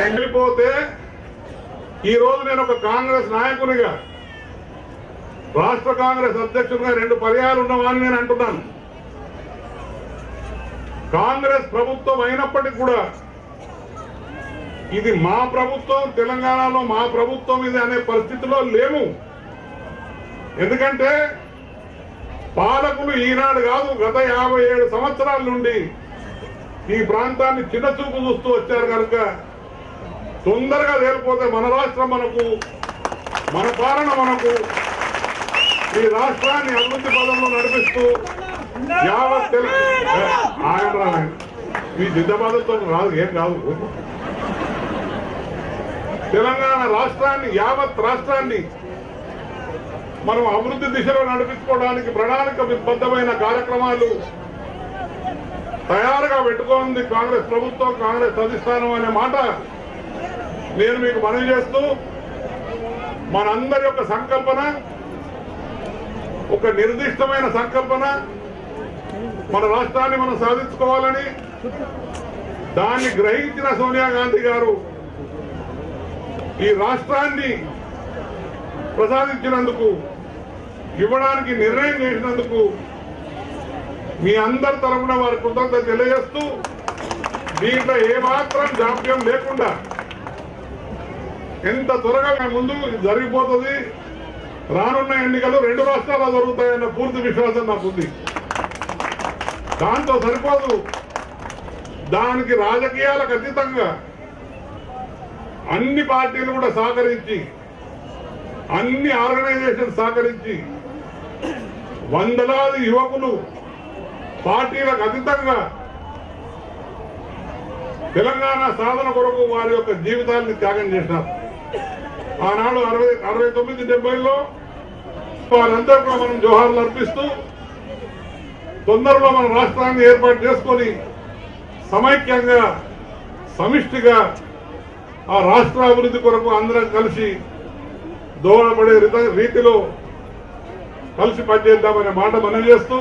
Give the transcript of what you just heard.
వెళ్ళిపోతే ఈ రోజు నేను ఒక కాంగ్రెస్ నాయకునిగా, రాష్ట్ర కాంగ్రెస్ అధ్యక్షుడిగా 2 పర్యాలు ఉన్నవాని నేను అంటున్నాను. కాంగ్రెస్ ప్రభుత్వం అయినప్పటికీ కూడా ఇది మా ప్రభుత్వం, తెలంగాణలో మా ప్రభుత్వం ఇది అనే పరిస్థితిలో లేము. ఎందుకంటే పాలకులు ఈనాడు కాదు, గత 57 సంవత్సరాల నుండి ఈ ప్రాంతాన్ని చిన్నచూపు చూస్తూ వచ్చారు కనుక తొందరగా తేలిపోతే మన రాష్ట్రం మనకు, మన పాలన మనకు, ఈ రాష్ట్రాన్ని అభివృద్ధి పదంలో నడిపిస్తూ యావత్ మీ జిందాబాద్తో రాదు, ఏం కాదు. తెలంగాణ రాష్ట్రాన్ని, యావత్ రాష్ట్రాన్ని మనం అభివృద్ధి దిశలో నడిపించుకోవడానికి ప్రణాళికబద్ధమైన కార్యక్రమాలు తయారుగా పెట్టుకోండి కాంగ్రెస్ ప్రభుత్వం, కాంగ్రెస్ అధిష్టానం అనే మాట నేను మీకు మనవి చేస్తూ, మనందరి యొక్క సంకల్పన, ఒక నిర్దిష్టమైన సంకల్పన, మన రాష్ట్రాన్ని మనం సాధించుకోవాలని, దాన్ని గ్రహించిన సోనియా గాంధీ గారు ఈ రాష్ట్రాన్ని ప్రసాదించినందుకు, ఇవ్వడానికి నిర్ణయం చేసినందుకు మీ అందరి తరఫున వారి కృతజ్ఞత తెలియజేస్తూ, దీంట్లో ఏమాత్రం జాప్యం లేకుండా ఎంత త్వరగా ముందు జరిగిపోతుంది. రానున్న ఎన్నికలు 2 రాష్ట్రాల్లో జరుగుతాయన్న పూర్తి విశ్వాసం నాకుంది. దాంతో సరిపోదు, దానికి రాజకీయాలకు అతీతంగా అన్ని పార్టీలు కూడా సహకరించి, అన్ని ఆర్గనైజేషన్ సహకరించి, వందలాది యువకులు పార్టీలకు అతీతంగా తెలంగాణ సాధన కొరకు వారి యొక్క జీవితాన్ని త్యాగం చేసినారు. ఆనాడు 69-70లో వారందరూ కూడా మనం జోహార్లు అర్పిస్తూ తొందరలో మన రాష్ట్రాన్ని ఏర్పాటు చేసుకొని సమైక్యంగా, సమిష్టిగా ఆ రాష్ట్ర అభివృద్ధి కొరకు అందరం కలిసి దోహదపడే రీతిలో కలిసి పనిచేద్దామనే మాట మనం చేస్తూ